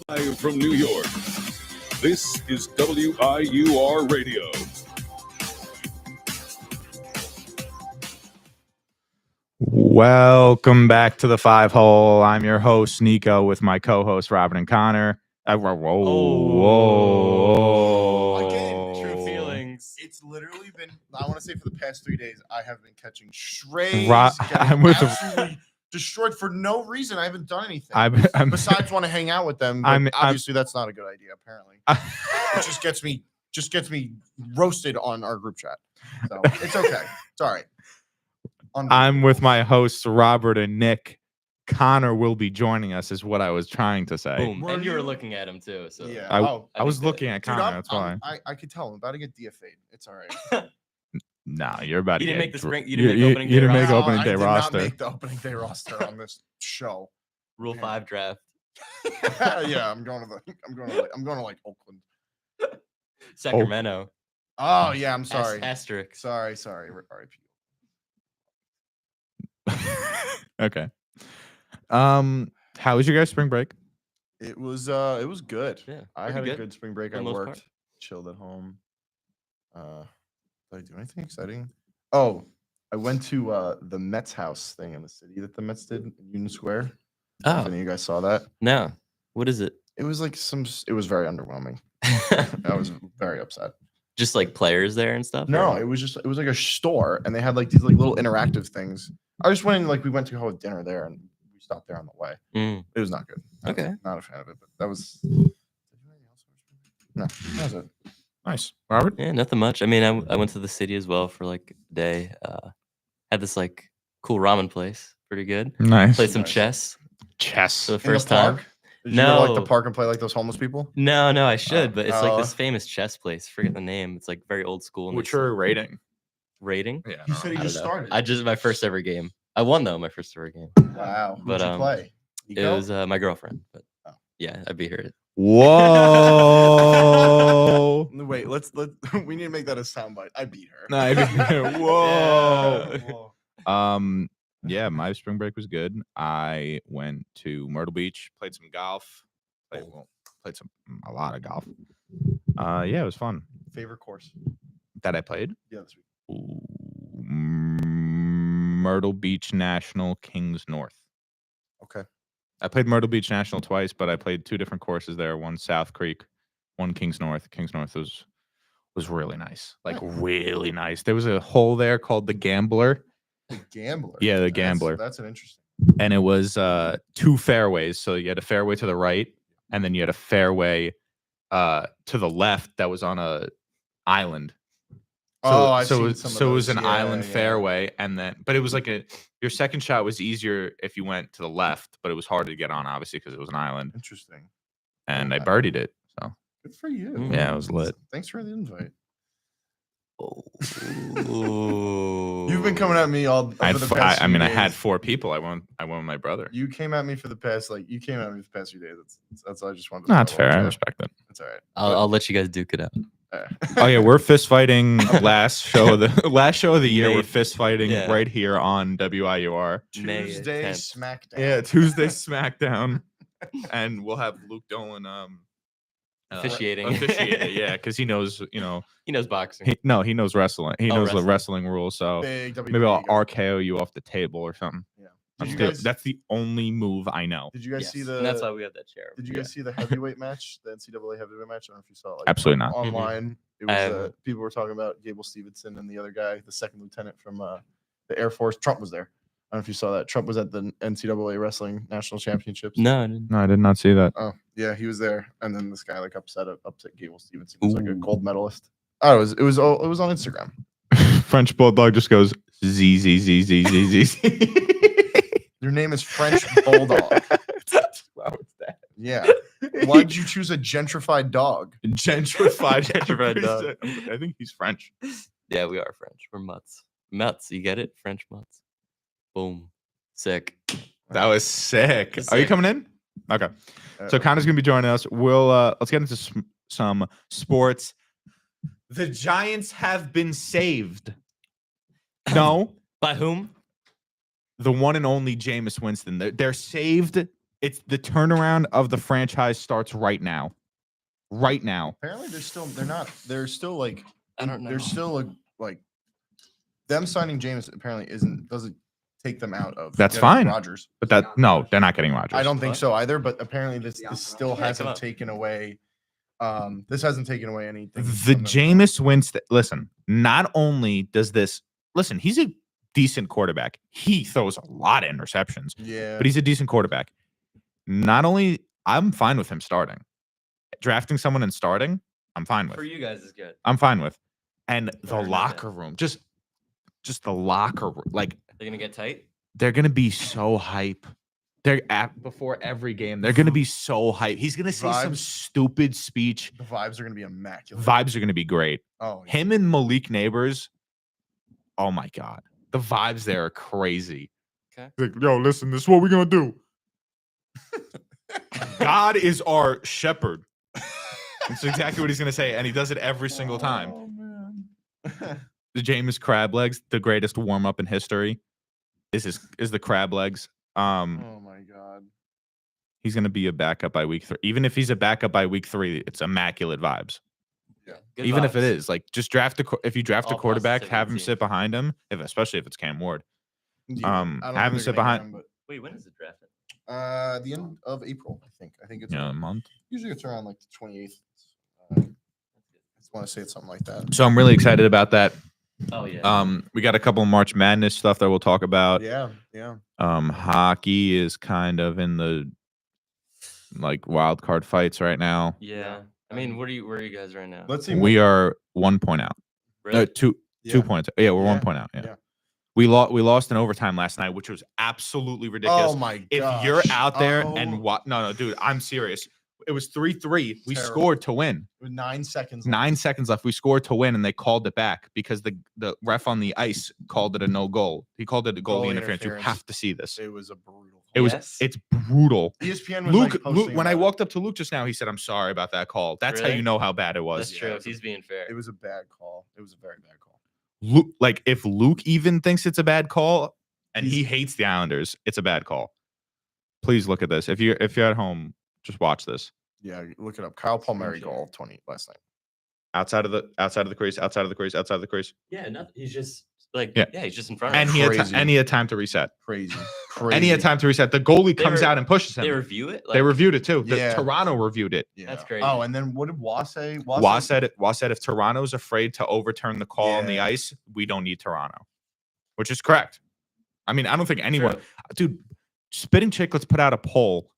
Live from New York, this is WIUR Radio. Welcome back to the Five Hole. I'm your host, Niko, with my co-hosts, Robert and Connor. Whoa. Again, True feelings. It's literally been, I want to say for the past 3 days, I have been catching strays, I'm with absolutely destroyed for no reason. I haven't done anything. Besides want to hang out with them. But obviously, that's not a good idea, apparently. It just gets me roasted on our group chat. So it's okay. It's all right. I'm with my hosts, Robert and Nick. Connor will be joining us, is what I was trying to say. Boom. And you were looking at him too. So Yeah. I was looking at Connor. That's why. I could tell I'm about to get DFA'd. It's all right. Nah, you're about to You didn't get make the spring. You didn't make opening day. you didn't make roster. opening day I did roster. not make the opening day roster on this show. Rule 5 draft. Yeah, I'm going to like Oakland. Sacramento. Oh yeah, I'm sorry. Asterisk. Sorry. R.I.P. Okay. How was your guys' spring break? It was good. Yeah, I pretty had a good spring break. for I the most worked, part. chilled at home. Did I do anything exciting? Oh, I went to the Mets house thing in the city that the Mets did in Union Square. If Oh, any of you guys saw that? no. What is it? It was like it was very underwhelming. I was very upset. Just like players there and stuff? No, or- it was like a store, and they had like these like little interactive things. I just went in, like we went to go have dinner there, and we stopped there on the way. Mm. It was not good. I was Okay. not a fan of it, but that was. No, that was it. Nice. Robert? Yeah, nothing much. I mean, I went to the city as well for like a day. Had this like cool ramen place. Pretty good. Nice. Played some Nice. chess Chess. for the In the first time. park? Did you go to, like the No. park and play like those homeless people? No, I should, but it's like this Oh. famous chess place. Forget the name. It's like very old school. and What's they s- your rating? rating? Yeah. You said he I just don't know. started. I just my first ever game. I won though my first ever game. Wow. But, Who'd you play? It Niko? was my girlfriend, but Oh. yeah, I beat her. Whoa. Wait, let's we need to make that a soundbite. I beat her. Whoa. Whoa. Yeah, my spring break was good. I went to Myrtle Beach, played some golf. Played a lot of golf. Yeah, it was fun. Favorite course? That I played. Yeah, this week. Ooh, Myrtle Beach National, Kings North. Okay. I played Myrtle Beach National twice, but I played two different courses there. One South Creek, one Kings North. Kings North was really nice, like really nice. There was a hole there called the Gambler. The Gambler. Yeah, the Gambler. That's an interesting. And it was two fairways. So you had a fairway to the right, and then you had a fairway to the left that was on a island. So, I've so, seen it- some of so it was those. an Yeah, island yeah. fairway, and then but it was like your second shot was easier if you went to the left, but it was harder to get on, obviously, because it was an island. Interesting. And I Okay. birdied it. So Good for you. Mm. yeah, it was lit. Thanks for the invite. Ooh. You've been coming at me all. I had over the fo- past I few mean, I had days. 4 people. I went with my brother. You came at me for the past few days. That's all I just wanted. No, that's to fair. I Okay. respect it. That's all right. I'll let you guys duke it out. Oh yeah, we're fist fighting last show of the year. May- We're fist fighting yeah. right here on WIUR. May Tuesday 10th. SmackDown. Yeah, Tuesday SmackDown, and we'll have Luke Dolan Officiating. officiate, yeah, because he knows, He knows boxing. he knows wrestling. He Oh, knows the wrestling. wrestling rules. So Big WWE maybe I'll guy. RKO you off the table or something. Yeah. That's the only move I know. Did you guys Yes, see and that's why we have that chair. Did you guys see the heavyweight match, the NCAA heavyweight match? I don't know if you saw it. Like, Absolutely not. Online, it I was haven't. people were talking about Gable Stevenson and the other guy, the second lieutenant from the Air Force. Trump was there. I don't know if you saw that. Trump was at the NCAA wrestling national championships. No, I didn't. No, I did not see that. Oh yeah, he was there, and then this guy like upset Gable Stevenson. He was like a Ooh. gold medalist. Oh, it was on Instagram. French Bulldog just goes z z z z z z. Your name is French Bulldog. Wow, what's that? Yeah. Why did you choose a gentrified dog? Gentrified, Gentrified dog. I think he's French. Yeah, we are French. We're mutts. Mutts, you get it? French mutts. Boom. Sick. That was sick. That's Are you sick. coming in? Okay. So Connor's gonna be joining us. We'll let's get into some sports. The Giants have been saved. No, By whom? the one and only Jameis Winston. They're saved It's the turnaround of the franchise starts right now. Right now. Apparently, they're still like, I don't know. They're still like, them signing James apparently doesn't take them out of. That's getting fine. Rodgers. But they're not getting Rodgers. I don't think What? so either. But apparently, this still Yeah, come hasn't on. taken away. This hasn't taken away anything. The Jameis Winston. Listen, not only does this. Listen, he's a decent quarterback. He throws a lot of interceptions. Yeah. But he's a decent quarterback. Not only, I'm fine with him starting. Drafting someone and starting, I'm fine with. For you guys is good. I'm fine with. And the Better know locker room, just the locker room, like They're gonna get tight. they're gonna be so hype. They're before every game. They're gonna be so hype. He's gonna say some Vibes. stupid speech. The vibes are gonna be immaculate. Vibes are gonna be great. Oh, yeah. Him and Malik Neighbors. Oh my god, the vibes there are crazy. Okay. Like, yo, listen, this is what we're gonna do. God is our shepherd. That's exactly what he's gonna say, and he does it every single time. Oh man. The Jameis crab legs, the greatest warm up in history, is the crab legs. Oh my god. He's gonna be a backup by week 3. Even if he's a backup by week 3, it's immaculate vibes. Yeah. Good Even if it vibes. is like just if you draft a All quarterback, positivity have him team. sit behind him. Especially if it's Cam Ward. Yeah, have I don't him think they're sit gonna get behind- him, Wait, when is it drafted? but the end of April, I think. I think it's A month. usually it's around like the 28th. I just want to say it's something like that. So I'm really excited about that. Oh yeah. We got a couple of March Madness stuff that we'll talk about. Yeah, yeah. Hockey is kind of in the like wild card fights right now. Yeah. I mean, where are you guys right now? Let's see. We are 1 point out. Really? 2 Yeah. points. Yeah, we're 1 Yeah, point out. Yeah. yeah. We lost in overtime last night, which was absolutely ridiculous. Oh my god. If you're out there and what? No, dude, I'm serious. It was 3-3. We Terrible. scored to win. with 9 seconds. 9 seconds left. We scored to win, and they called it back because the ref on the ice called it a no goal. He called it a goalie Goalie interference. You interference. have to see this. It was a brutal. Yes. It's brutal. ESPN was Luke, like Luke, posting when I about it. walked up to Luke just now, he said, "I'm sorry about that call." That's how Really? you know how bad it was. That's true. He's being fair. It was a bad call. It was a very bad call. Luke, like if Luke even thinks it's a bad call and he He's- hates the Islanders, it's a bad call. Please look at this. If you're at home, just watch this. Yeah, look it up. Kyle Palmieri goal 20 last night. Outside of the crease, outside of the crease, outside of the crease. Yeah, nothing. He's just like Yeah. he's just in front of And him. he had time to reset. Crazy. And he had time to reset. The goalie They comes were- out and pushes They him. review it. They reviewed it too. The Yeah. Toronto reviewed it. Yeah. That's crazy. Oh, and then what did Wah say? Wah said if Toronto's afraid to overturn the call on the Yeah. ice, we don't need Toronto, which is correct. I mean, I don't think anyone, dude. Spitting Chicklets put out a poll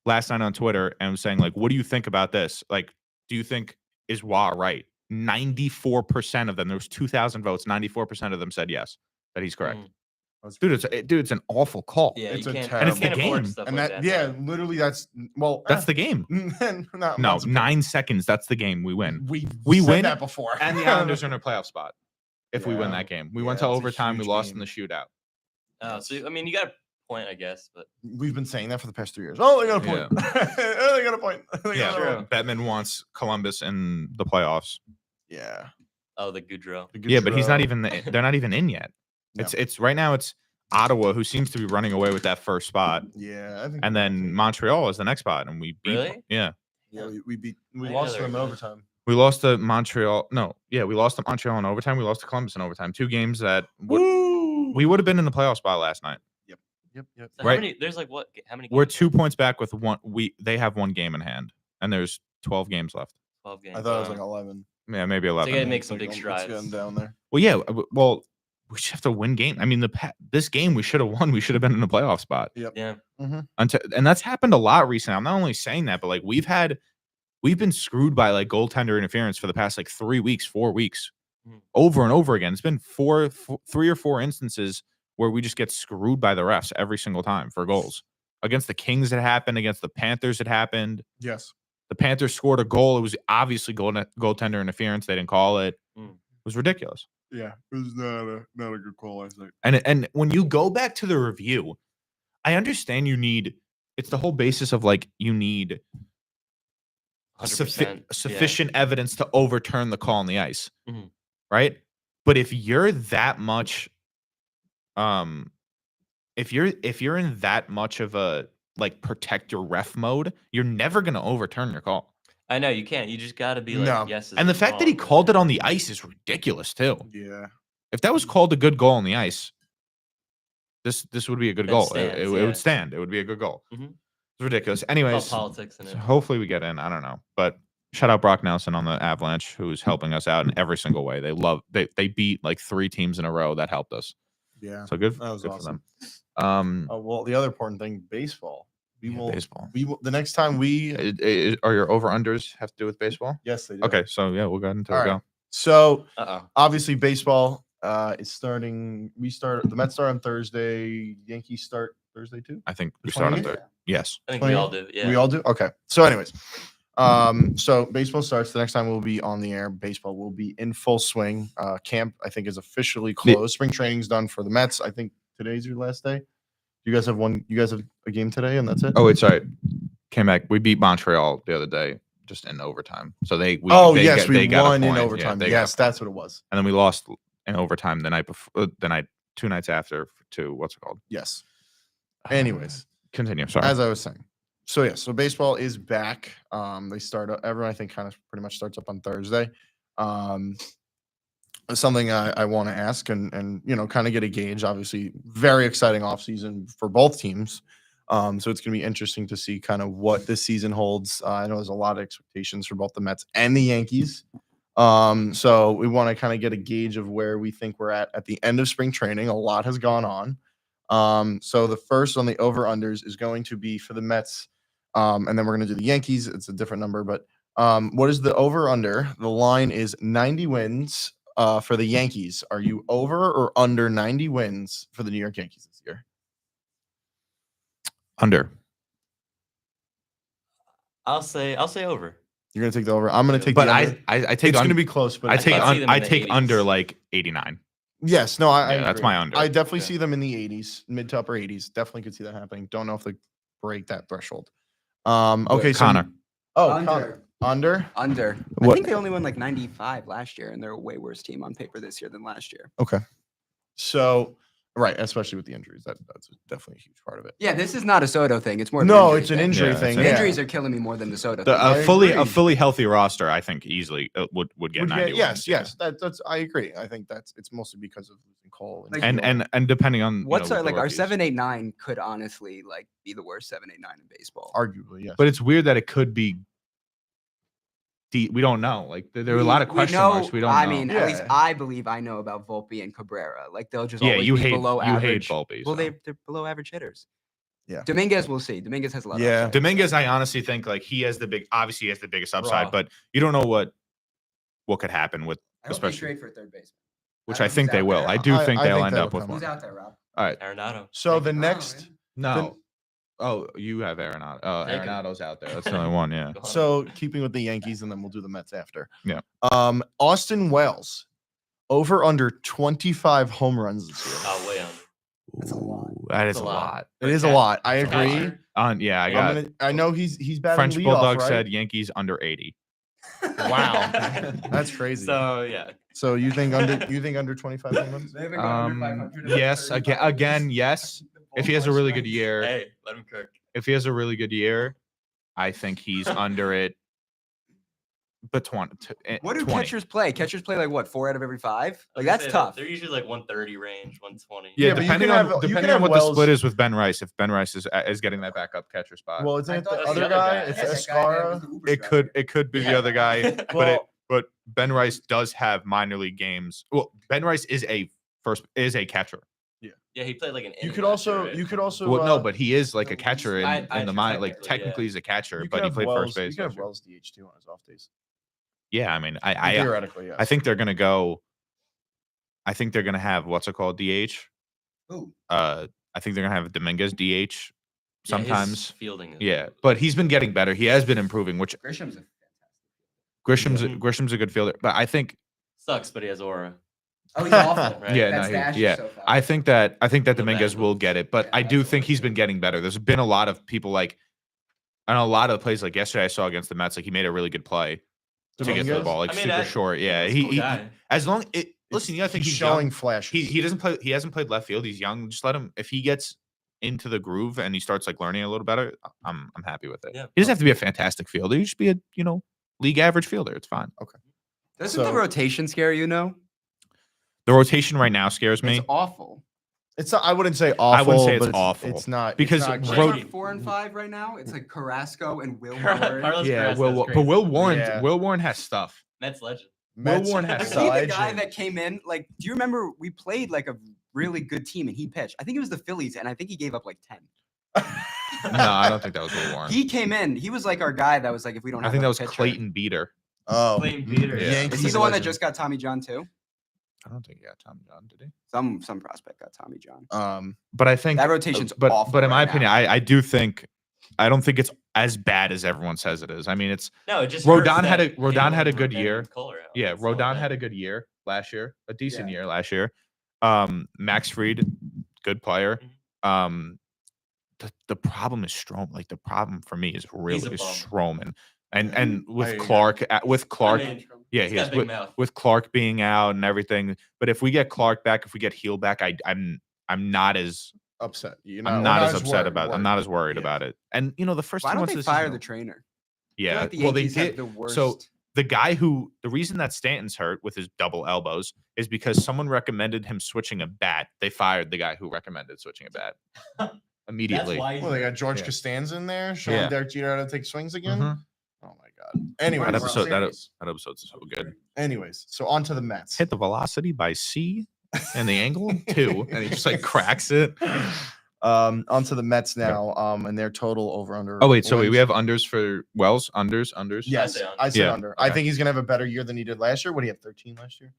last night on Twitter and was saying like, "What do you think about this? Like, do you think is Wah right?" 94% of them. There was 2,000 votes. 94% of them said yes, that he's correct. Mm. Dude, it's an awful call. Yeah, It's you a can't. terrible- And it's the you can't afford game. stuff And like that, that. yeah, now. literally that's That's the game. not, No, once- 9 seconds. That's the game. We win. We said win that that before. And the Islanders are in a playoff spot if we win Yeah. that game. We went Yeah, to it's a overtime. We huge lost in game. the shootout. Oh, so I mean, you got a point, I guess, but We've been saying that for the past 3 years. Oh, they got a point. Oh, they got a point. They Yeah, got a point. Bettman wants Columbus in the playoffs. Yeah. oh, the Goudreau. Yeah, but he's not even. They're not even in yet. No. It's right now. It's Ottawa who seems to be running away with that first spot, Yeah, I think. and then Montreal is the next spot, and we beat. Really? Yeah, yeah, we I lost know to them in they're- overtime. we lost to Montreal. No, yeah, we lost to Montreal in overtime. We lost to Columbus in overtime. 2 games that we would have been in the playoff spot last night. Yep. So Right. How many? There's like what? How many? We're games 2 points back with one. They have 1 game in hand, and there's 12 games left. 12 games. I thought it was Wow. like 11. Yeah, maybe So 11. you gotta make some It's big like, strides. It's getting down there. Well, yeah. Well, we just have to win game. I mean, this game we should have won. We should have been in the playoff spot. Yeah. And that's happened a lot recently. I'm not only saying that, but like we've been screwed by like goaltender interference for the past like 3 weeks, 4 weeks, Mhm. over and over again. It's been 3 or 4 instances where we just get screwed by the refs every single time for goals. Against the Kings, it happened. Against the Panthers, it happened. Yes. The Panthers scored a goal. It was obviously goaltender interference. They didn't call it. Mm. It was ridiculous. Yeah, it was not a good call. I think. And when you go back to the review, I understand it's the whole basis of like you need 100%. sufficient evidence to overturn the call on the ice, Mhm. right? But if you're that much, if you're in that much of a like protect your ref mode, you're never gonna overturn your call. I know you can't. You just got to be like, No. yes. And the fact that he called it on the ice is ridiculous too. Yeah. If that was called a good goal on the ice, this would be a good That goal. stands, It yeah. would stand. It would be a good goal. Mhm. It's ridiculous. All Anyways, politics in it. so hopefully we get in. I don't know, but shout out Brock Nelson on the Avalanche, who's helping us out in every single way. They beat like 3 teams in a row that helped us. Yeah. So good. That was good awesome. for them. Oh, well, the other important thing, baseball. Baseball. We will the next time we Are your over unders have to do with baseball? yes, they do. Okay, so yeah, we'll go ahead and All go. right. So Uh-oh. obviously baseball is starting. The Mets start on Thursday. Yankees start Thursday too. I think we The start on 28th? third. Yes. I think we all do. Yeah. We all do. Okay. So, anyways, so baseball starts. The next time we'll be on the air. Baseball will be in full swing. Camp, I think, is officially closed. Spring training's done for the Mets. I think today's your last day. You guys have one. You guys have a game today, and that's it. Oh wait, sorry. Came back. We beat Montreal the other day, just in overtime. So they we got won a in point. overtime. Yeah, Yes, that's what it was. and then we lost in overtime the night before. The night 2 nights after to what's it called? Yes. Anyways, Continue. Sorry. as I was saying. So yeah, so baseball is back. They start everyone I think kind of pretty much starts up on Thursday. Something I want to ask and kind of get a gauge. Obviously, very exciting offseason for both teams. So it's going to be interesting to see kind of what this season holds. I know there's a lot of expectations for both the Mets and the Yankees. So we want to kind of get a gauge of where we think we're at the end of spring training. A lot has gone on. So the first on the over-unders is going to be for the Mets. And then we're going to do the Yankees. It's a different number, but what is the over-under? The line is 90 wins for the Yankees. Are you over or under 90 wins for the New York Yankees this year? Under. I'll say over. You're going to take the over. I'm going to take But the under. I take It's going to under. be close, but I it's take not- I'd see them in I the take 80s. under like 89. Yes, no, I Yeah, that's agree. my under. I definitely Yeah. see them in the 80s, mid to upper 80s. Definitely could see that happening. Don't know if they break that threshold. Okay, so Connor. Connor. Under. Under. I What- think they only won like 95 last year, and they're a way worse team on paper this year than last year. Okay. So right, especially with the injuries, that's definitely a huge part of it. Yeah, this is not a Soto thing. It's more. Of No, an it's an thing. injury Yeah, it's thing. an yeah. Injuries are killing me more than the Soto The, thing. I a agree. fully healthy roster, I think easily would get Would 90 get- yes, wins, yeah. yes. That's I agree. I think it's mostly because of losing Cole Like- And depending on What's with our, the like our rookies. 7-8-9 could honestly like be the worst 7-8-9 in baseball. arguably, yes. But it's weird that it could be. We don't know. Like there are a lot of question marks. We don't I know. mean, at least Yeah. I believe I know about Volpe and Cabrera. Like they'll just yeah, always you be hate below you average. hate Volpe. Well, so. they're below average hitters. Yeah. Dominguez, we'll see. Dominguez has a lot. Of Yeah. upside. Dominguez, I honestly think like he has obviously he has the biggest upside, Raw. but you don't know what could happen with I hope especially- they trade for a third baseman. which don't I know think who's they out will. there. I do I- think I they'll think end they up will with come. Who's one. out there, Rob? All right. Arenado. So the Oh, next No. Oh, you have Arenado. Oh, Take it. Arenado's out there. That's the only one. Yeah. Go on. So keeping with the Yankees, and then we'll do the Mets after. Yeah. Austin Wells, over under 25 home runs this year. Oh, way under. That's a lot. Ooh, That is That's a lot. It is a lot. I It's a lot. agree. Yeah, I I'm got gonna- I know he's batting French leadoff, Bulldog right? said Yankees under 80. Wow, that's crazy. So yeah. So you think under 25 home runs? They haven't gone under 500 in Yes, 35 again, years. yes. The If he has a ballpark's really good nice. year, Hey, let him cook. if he has a really good year, I think he's under it. But 20. What do 20. catchers play? Catchers play like what, 4 out of every 5? I Like was gonna that's say, tough. They're usually like 130 range, 120. Yeah, Yeah, but you depending can on have- you can depending have on what Wells- the split is with Ben Rice. If Ben Rice is getting that backup catcher spot, Well, isn't I it the thought other the guy? other guy. It's Yes, that guy that was Escara. the Uber it driver. could be the Yeah. other guy. Well, But Ben Rice does have minor league games. Well, Ben Rice is a catcher. Yeah, he played like an. you inning could last also year, right? you could also Well, no, but he is like a catcher I- in I the mind. Like technically, technically, yeah. he's a catcher, you but could he have played Wells, first base. You could last have year. Wells DH2 on his off days. Yeah, I mean, I Theoretically, yes. I think they're gonna go. I think they're gonna have what's it called DH. Ooh. I think they're gonna have Dominguez DH Yeah, his sometimes. fielding. Is Yeah, but he's been getting better. He has been improving. Which Grisham's a Grisham's a good fielder, but I think sucks, but he has aura. Oh, he's awful. Right. Yeah, That no, stash is yeah. so fast. I think that The Dominguez bad will moves. get it, but Yeah, I do that's think what he's I been think. getting better. There's been a lot of people like, I know a lot of the plays like yesterday I saw against the Mets, like he made a really good play to get to the Dominguez? ball, like I mean, super I- short. Yeah, He's a cool he guy. as long it. Listen, you gotta think he's he's showing young. flashes. He hasn't played left field. He's young. Just let him. If he gets into the groove and he starts like learning a little better, I'm happy with it. Yeah. He doesn't have to be a fantastic fielder. He should be a league average fielder. It's fine. Okay. Doesn't the rotation scare you? No, The rotation right now scares me. it's awful. It's not, I wouldn't say awful. I wouldn't say it's but awful. It's not because it's not Ro- great. We're 4 and 5 right now. It's like Carrasco and Will Carlos Ward. Yeah, Carrasco's but great. Will Warren has stuff. Mets legend. Mets- Will Warren has Was stuff. he the legend. guy that came in? Like, do you remember we played like a really good team and he pitched? I think it was the Phillies, and I think he gave up like 10. No, I don't think that was Will Warren. He came in. He was like our guy that was like, if we don't I have think a that was pitcher- Clayton Beater. Oh, Clayton Beater. Yeah. Yankees Is he the one that legend. just got Tommy John too? I don't think he got Tommy John, did he? Some prospect got Tommy John. But I think That rotation's but awful but in my right opinion, now. I don't think it's as bad as everyone says it is. I mean, it's No, it just Rodon hurts had that a- Rodon had a Galen good and year. Kohler out. yeah, That's all Rodon bad. had a good year last year, a decent Yeah. year last year. Max Fried, good player. The problem is Stroman. Like the problem for me is really a bum. Stroman. And I with agree. Clark I mean, yeah, he's he got is a big mouth. with Clark being out and everything. But if we get Clark back, if we get Heel back, I'm not as upset. You're I'm we're not as upset worried- about. I'm not as worried Yeah. about it. And the first Why two don't months they of the fire season- the trainer? I feel Yeah, like the well they Yankees have did. the worst. So the reason that Stanton's hurt with his double elbows is because someone recommended him switching a bat. They fired the guy who recommended switching a bat immediately. That's why he's Well, they got George Yeah. Costanza in there showing Yeah. Derek Jeter how to take swings again. Mhm. Oh my god. Anyways, That World episode, Series. that episode's so good. anyways, so on to the Mets. Hit the velocity by C and the angle 2, and he just like cracks it. Onto the Mets now. And their total over under. Oh wait, so we wins. have unders for Wells, unders. Yes, say under. I say Yeah, under. I okay. think he's gonna have a better year than he did last year. What, he had 13 last year?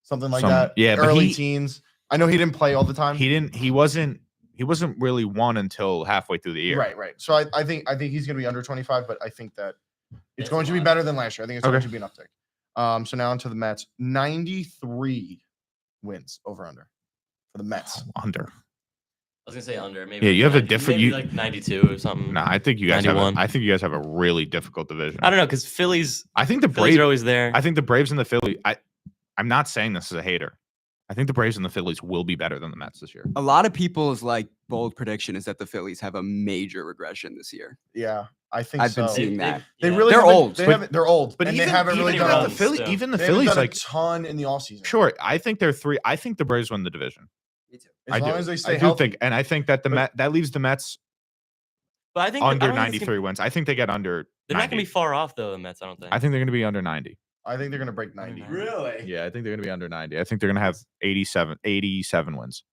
Something like Some- that. yeah, but early he- teens. I know he didn't play all the time. He wasn't really one until halfway through the year. Right. So I think he's gonna be under 25, but I think that it's That's going a to be lot. better than last year. I think it's going Okay. to be an uptick. So now onto the Mets. 93 wins over under for the Mets. Under. I was gonna say under. Maybe Yeah, you have a 90 different- maybe you- like 92 or something. No, I think you guys have. 91. I think you guys have a really difficult division. I don't know because Phillies I think the Phillies Braves. are always there. I think the Braves and the Phillies. I'm not saying this as a hater. I think the Braves and the Phillies will be better than the Mets this year. a lot of people's like bold prediction is that the Phillies have a major regression this year. Yeah, I think I've so. been seeing that. They yeah. really They're haven't- old, They but- haven't, they're old, But and even, they haven't really even done the a- Philly, still. even the they haven't Phillies, done like a ton in the offseason. sure. I think they're 3. I think the Braves win the division. Me too. As I long do. as they I stay do healthy. think, and I think that that leaves the Mets But I think under I don't think it's 93 wins. I think they get under. They're not gonna 90. be far off though. The Mets, I don't think. I think they're going to be under 90. I think they're gonna break 90. Really? Yeah, I think they're going to be under 90. I think they're going to have 87 wins.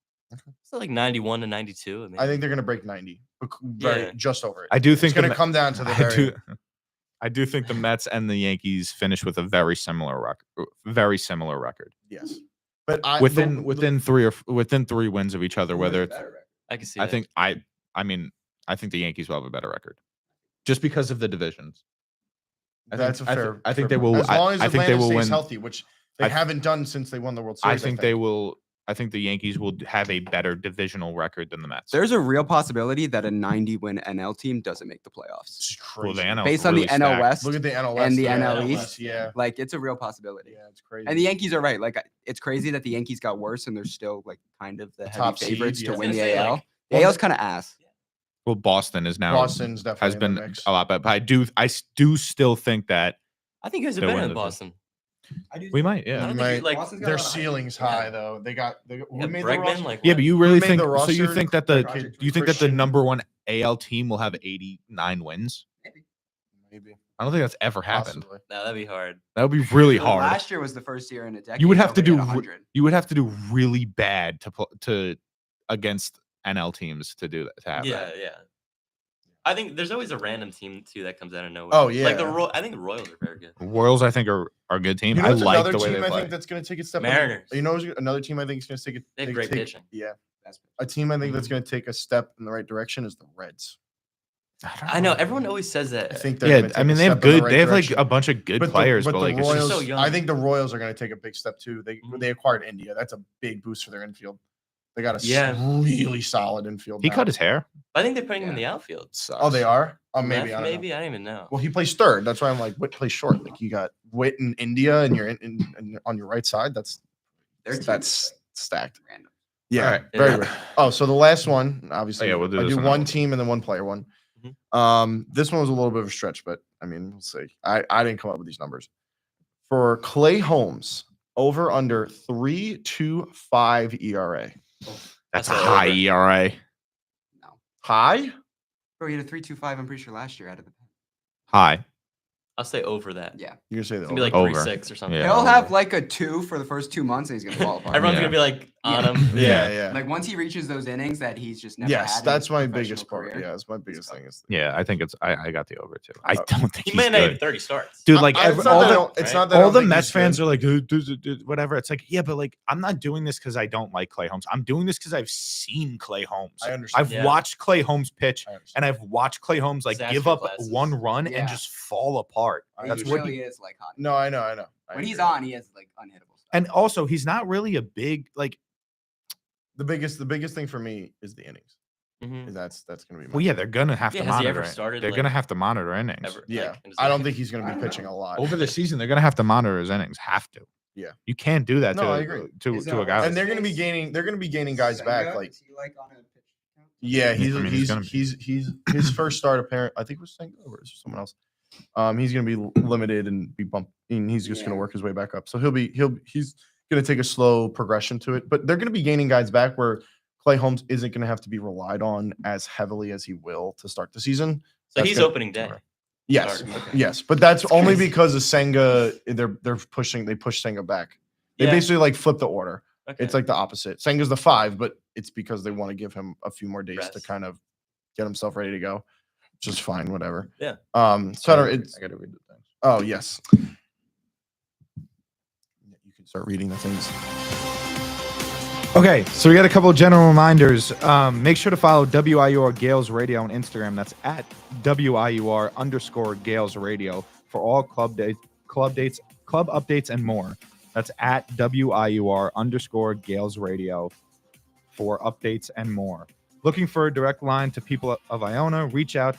So like 91 to 92. I think they're gonna break 90. Very, Yeah. just over it. I do It's think gonna the, come down to the I very. do, I do think the Mets and the Yankees finish with a very similar record. Yes, but Within 3 wins of each other. Whether it's, I can see. I that. think I mean I think the Yankees will have a better record, just because of the divisions. that's a fair. I think fair they will. point. As long as I think they Atlanta will stays win. healthy, which they I- haven't done since they won the World I Series. think they will. I think the Yankees will have a better divisional record than the Mets. There's a real possibility that a 90-win NL team doesn't make the playoffs. It's Well, crazy. the NL Based on the NL West Look at the NL and West, the yeah. NL East. East, Yeah, like it's a real possibility. yeah, it's crazy. And the Yankees are right. Like it's crazy that the Yankees got worse and they're still like kind of the heavy top seed, favorites yeah. to I was win the gonna say, AL. like, The well, AL's kind of ass. Well, Boston is now Boston's definitely has in been the mix. a lot better. But I do still think that I think you guys are They're better winning than the Boston. we might. I Yeah. don't think Might- you, like Boston's got a Their lot of hype. ceiling's Yeah. high though. They got who yeah, made the Bregman. roster? Like Yeah, but you really made think the so? You roster? think that the Project you think that the Christian. number 1 AL team will have 89 wins? Maybe I don't think that's ever happened. possibly. no, that'd be hard. That would be really Well, hard. Last year was the first year in a decade. You would have to nobody do had re- 100. You would have to do really bad to against NL teams to do that. To have Yeah, that. yeah. I think there's always a random team too that comes out of nowhere. Oh, Like the yeah. I think the Royals are very good. Royals, I think, are a good team. You know I what's like another the way team they I play. think that's going to take a step. Mariners. You know, who's another team I think is going to take it. They have great pitching. Yeah, a team I think that's going to take a step in the right direction is the Reds. I know everyone always says that. I think they're Yeah, gonna I take mean a they have step in the good. right They have like direction. a bunch of good But the- players, but but the like it's just Royals, so young. I think the Royals are going to take a big step too. Mhm. They acquired India. That's a big boost for their infield. They got a Yeah. really solid infield. he now. cut his hair. I think they're putting him in the outfield. Oh, they are. Oh, maybe. Left, I don't maybe Know. I don't even know. Well, he plays third. That's why I'm like, Witt plays short. Like you got Witt in India, and you're in on your right side. Their team That's is, stacked. like, random. Yeah, All right. very Yeah. rare. Oh, so the last one, obviously, yeah, we'll do I this do one one now. team and then one player one. Mhm. This one was a little bit of a stretch, but I mean, we'll see. I didn't come up with these numbers. For Clay Holmes, over under 3.25 ERA. That's I a say high over. ERA. No. High? Bro, he had a 3.25. I'm pretty sure last year out of the pen. High. I'll say over that. Yeah. You're gonna say It's that? gonna be like Over. 3.6 or something. Yeah. He'll over. have like a 2 for the first 2 months, and he's gonna fall apart. Everyone's Yeah. gonna be like on Yeah. him. yeah. Like once he reaches those innings that he's just never Yes, had. in that's his my professional biggest part. career. Yeah, that's my biggest thing. Is Yeah, I think it's. I got the over too. I Oh. don't think He he's might not good. even 30 starts. Dude, like it's not all that I the don't- it's right? not that I all don't the think Mets he's fans good. are like, dude, whatever. It's like, yeah, but like, I'm not doing this because I don't like Clay Holmes. I'm doing this because I've seen Clay Holmes. I understand. I've Yeah. watched Clay Holmes pitch, I understand. and I've watched Clay Holmes like give Disaster up classes. one run Yeah. and just fall apart. I That's He what really he. is like hot. No, I know. When he's agree. on, he is like unhittable stuff. And also, he's not really a big like. The biggest thing for me is the innings. Mhm. That's gonna be. My Well, yeah, they're gonna have Yeah, to has he monitor. ever it. started, They're like, gonna have to monitor innings Ever, Yeah, like, in his I don't life? think he's gonna I be don't pitching know. a lot over the season. They're gonna have to monitor his innings. Have to. Yeah. You can't do that No, to I agree. to Is, a guy. and they're gonna be gaining. They're gonna be gaining guys back. Senga, Like, is he like on a pitch count? yeah, I mean, he's gonna be. he's his first start apparent. I think it was Senga or is it someone else. He's gonna be limited and be bumped, and he's just gonna Yeah. work his way back up. So he's gonna take a slow progression to it. But they're gonna be gaining guys back where Clay Holmes isn't gonna have to be relied on as heavily as he will to start the season. So That's he's gonna- opening day. Yes, Starting, okay. yes, but that's only crazy. because of Senga. They push Senga back. They Yeah. basically like flip the order. Okay. It's like the opposite. Senga's the 5, but it's because they want to give him a few more days to Rest. kind of get himself ready to go. Which is fine, whatever. Yeah. Sutter, it's I gotta read the things. oh yes. You can start reading the things. Okay, so we got a couple of general reminders. Make sure to follow WIUR Gales Radio on Instagram. That's at WIUR_Gales Radio for all club updates, and more. That's at WIUR_Gales Radio for updates and more. Looking for a direct line to people of Iona? Reach out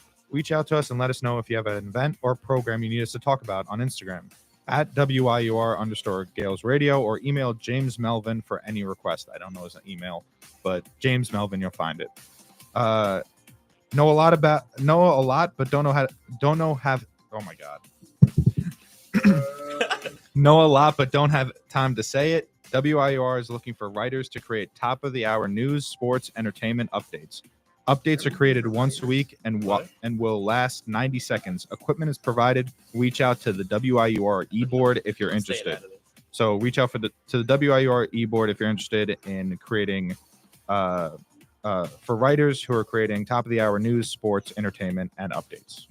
to us and let us know if you have an event or program you need us to talk about on Instagram at WIUR_Gales Radio, or email James Melvin for any request. I don't know his email, but James Melvin, you'll find it. Know a lot, but don't know have. Oh my God. Know a lot, but don't have time to say it. WIUR is looking for writers to create top of the hour news, sports, entertainment updates. Updates are created once a week and will last 90 seconds. Equipment is provided. Reach out to the WIUR e-board if you're Staying interested. out of it. So reach out to the WIUR e-board if you're interested in creating for writers who are creating top of the hour news, sports, entertainment, and updates.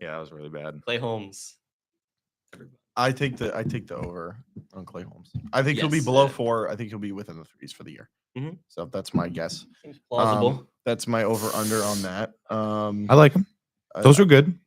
Yeah, that was really bad. Clay Holmes. I take the over on Clay Holmes. I think he'll be Yes, below yeah. 4. I think he'll be within the 3s for the year. Mhm. So that's my guess. Seems plausible. That's my over under on that. I like them. Those are good.